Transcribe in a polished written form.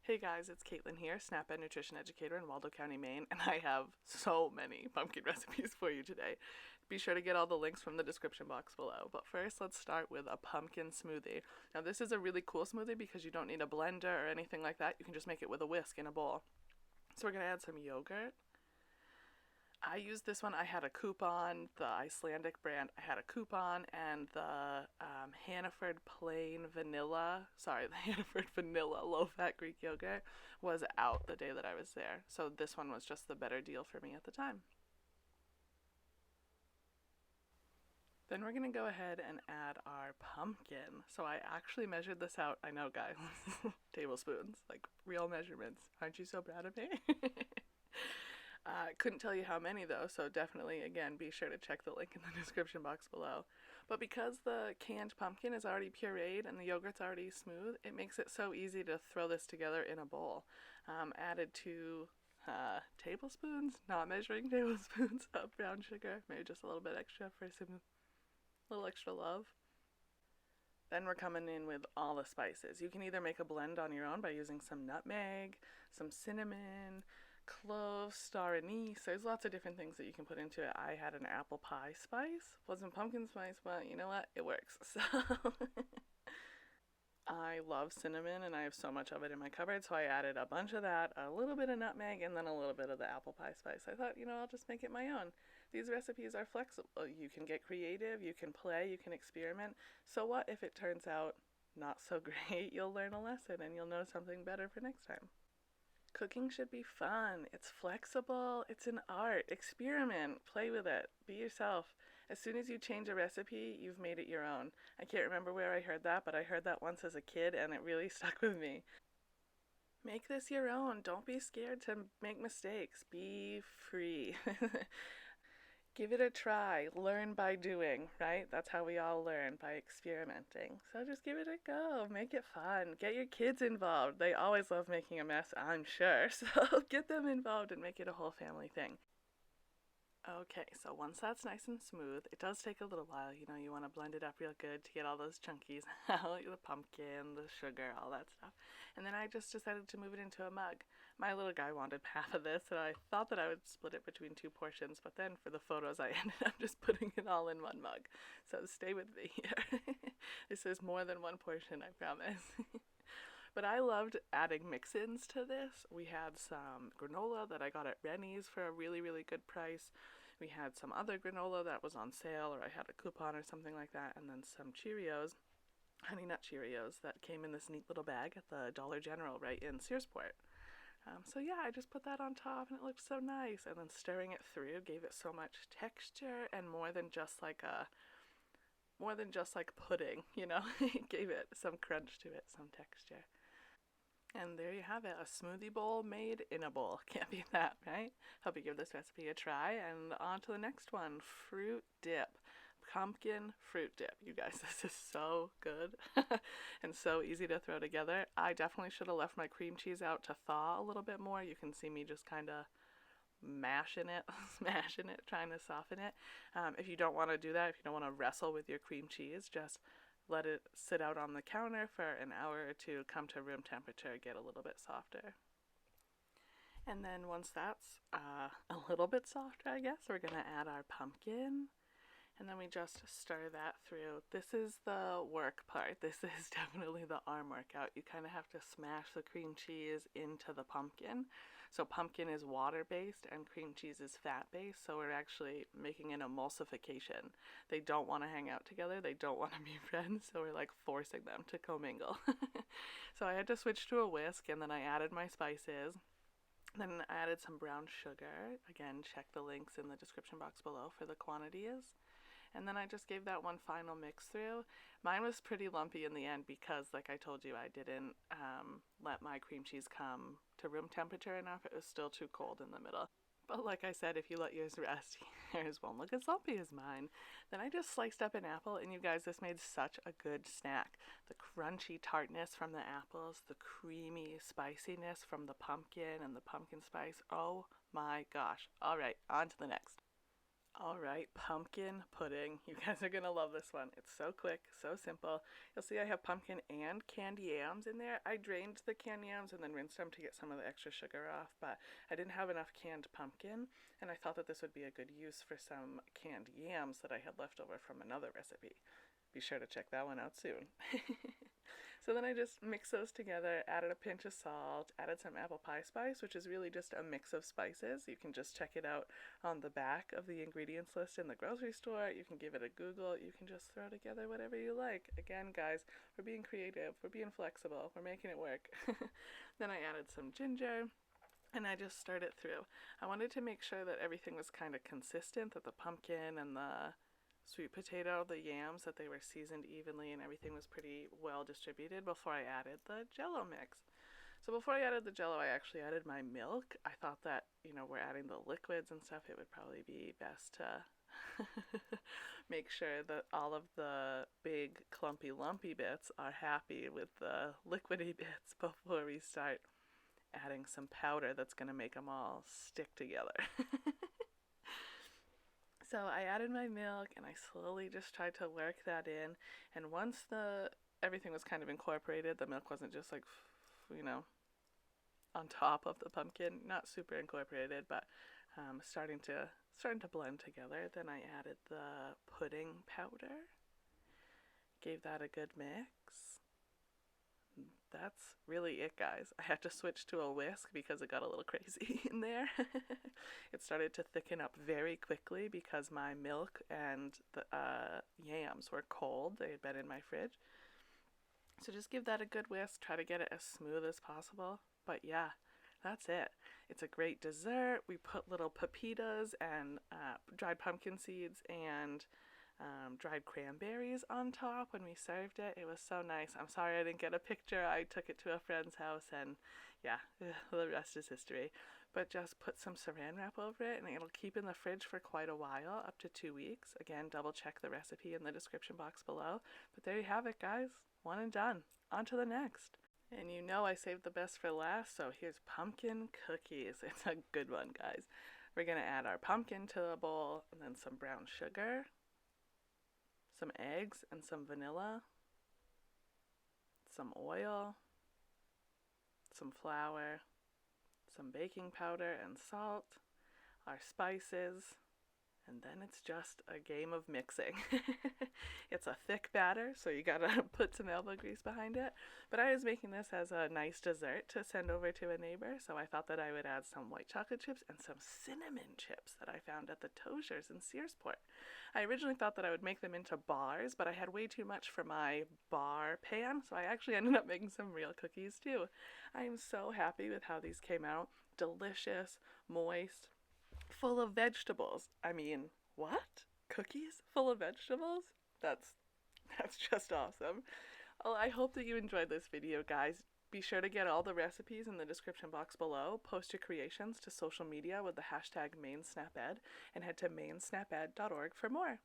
Hey guys, it's Caitlin here, SNAP Ed nutrition educator in Waldo County, Maine, and I have so many pumpkin recipes for you today. Be sure to get all the links from the description box below. But first, let's start with a pumpkin smoothie. Now, this is a really cool smoothie because you don't need a blender or anything like that. You can just make it with a whisk in a bowl. So we're going to add some yogurt. I used this one. I had a coupon, the Icelandic brand. I had a coupon, and the Hannaford plain vanilla, the Hannaford vanilla low-fat Greek yogurt was out the day that I was there. So this one was just the better deal for me at the time. Then we're gonna go ahead and add our pumpkin. So I actually measured this out. I know, guys, tablespoons, like real measurements. Aren't you so proud of me? Couldn't tell you how many though, so definitely, again, be sure to check the link in the description box below. But because the canned pumpkin is already pureed and the yogurt's already smooth, it makes it so easy to throw this together in a bowl. Added 2 tablespoons, not measuring tablespoons, of brown sugar, maybe just a little bit extra for some little extra love. Then we're coming in with all the spices. You can either make a blend on your own by using some nutmeg, some cinnamon, cloves, star anise. There's lots of different things that you can put into it. I had an apple pie spice. Wasn't pumpkin spice, but you know what? It works. So I love cinnamon and I have so much of it in my cupboard, so I added a bunch of that, a little bit of nutmeg, and then a little bit of the apple pie spice. I thought, I'll just make it my own. These recipes are flexible. You can get creative, you can play, you can experiment. So what if it turns out not so great? You'll learn a lesson and you'll know something better for next time. Cooking should be fun. It's flexible. It's an art. Experiment. Play with it. Be yourself. As soon as you change a recipe, you've made it your own. I can't remember where I heard that, but I heard that once as a kid and it really stuck with me. Make this your own. Don't be scared to make mistakes. Be free. Give it a try. Learn by doing, right? That's how we all learn, by experimenting. So just give it a go. Make it fun. Get your kids involved. They always love making a mess, I'm sure. So get them involved and make it a whole family thing. Okay, so once that's nice and smooth, it does take a little while. You want to blend it up real good to get all those chunkies out, the pumpkin, the sugar, all that stuff. And then I just decided to move it into a mug. My little guy wanted half of this, and I thought that I would split it between 2 portions, but then for the photos, I ended up just putting it all in one mug. So stay with me here. This is more than 1 portion, I promise. But I loved adding mix-ins to this. We had some granola that I got at Rennie's for a really, really good price. We had some other granola that was on sale, or I had a coupon or something like that, and then some Cheerios, Honey Nut Cheerios, that came in this neat little bag at the Dollar General right in Searsport. So yeah, I just put that on top and it looked so nice. And then stirring it through gave it so much texture and more than just like pudding, It gave it some crunch to it, some texture. And there you have it, a smoothie bowl made in a bowl. Can't beat that, right? Hope you give this recipe a try. And on to the next one, fruit dip. Pumpkin fruit dip. You guys, this is so good and so easy to throw together. I definitely should have left my cream cheese out to thaw a little bit more. You can see me just kind of mashing it, smashing it, trying to soften it. If you don't want to do that, if you don't want to wrestle with your cream cheese, just let it sit out on the counter for an hour or two, come to room temperature, get a little bit softer. And then once that's a little bit softer, I guess, we're going to add our pumpkin. And then we just stir that through. This is the work part. This is definitely the arm workout. You kind of have to smash the cream cheese into the pumpkin. So pumpkin is water-based and cream cheese is fat-based, so we're actually making an emulsification. They don't want to hang out together. They don't want to be friends, so we're like forcing them to commingle. So I had to switch to a whisk, and then I added my spices. Then I added some brown sugar. Again, check the links in the description box below for the quantities. And then I just gave that one final mix through. Mine was pretty lumpy in the end because, like I told you, I didn't let my cream cheese come to room temperature enough. It was still too cold in the middle. But like I said, if you let yours rest, yours won't look as lumpy as mine. Then I just sliced up an apple, and you guys, this made such a good snack. The crunchy tartness from the apples, the creamy spiciness from the pumpkin and the pumpkin spice. Oh my gosh. All right, on to the next. Alright, pumpkin pudding. You guys are gonna love this one. It's so quick, so simple. You'll see I have pumpkin and candy yams in there. I drained the candy yams and then rinsed them to get some of the extra sugar off, but I didn't have enough canned pumpkin, and I thought that this would be a good use for some canned yams that I had left over from another recipe. Be sure to check that one out soon. So then I just mixed those together, added a pinch of salt, added some apple pie spice, which is really just a mix of spices. You can just check it out on the back of the ingredients list in the grocery store. You can give it a Google. You can just throw together whatever you like. Again, guys, we're being creative. We're being flexible. We're making it work. Then I added some ginger. And I just stirred it through. I wanted to make sure that everything was kind of consistent, that the pumpkin and the sweet potato, the yams, that they were seasoned evenly and everything was pretty well distributed before I added the jello mix. So before I added the jello, I actually added my milk. I thought that, we're adding the liquids and stuff, it would probably be best to make sure that all of the big clumpy lumpy bits are happy with the liquidy bits before we start adding some powder that's going to make them all stick together. So I added my milk and I slowly just tried to work that in, and once everything was kind of incorporated, the milk wasn't just like, on top of the pumpkin, not super incorporated, but starting to blend together. Then I added the pudding powder, gave that a good mix. That's really it, guys. I had to switch to a whisk because it got a little crazy in there. It started to thicken up very quickly because my milk and the yams were cold. They had been in my fridge. So just give that a good whisk. Try to get it as smooth as possible. But yeah, that's it. It's a great dessert. We put little pepitas and dried pumpkin seeds and dried cranberries on top when we served it. It was so nice. I'm sorry I didn't get a picture. I took it to a friend's house and yeah, the rest is history. But just put some saran wrap over it and it'll keep in the fridge for quite a while, up to 2 weeks. Again, double check the recipe in the description box below. But there you have it, guys. One and done. On to the next. And I saved the best for last, so here's pumpkin cookies. It's a good one, guys. We're going to add our pumpkin to a bowl and then some brown sugar, some eggs and some vanilla, some oil, some flour, some baking powder and salt, our spices, and then it's just a game of mixing. It's a thick batter, so you gotta put some elbow grease behind it. But I was making this as a nice dessert to send over to a neighbor, so I thought that I would add some white chocolate chips and some cinnamon chips that I found at the Tozer's in Searsport. I originally thought that I would make them into bars, but I had way too much for my bar pan, so I actually ended up making some real cookies too. I am so happy with how these came out. Delicious, moist, full of vegetables. I mean, what? Cookies full of vegetables? That's just awesome. Well, I hope that you enjoyed this video, guys. Be sure to get all the recipes in the description box below, post your creations to social media with the hashtag MaineSnapEd, and head to mainsnaped.org for more.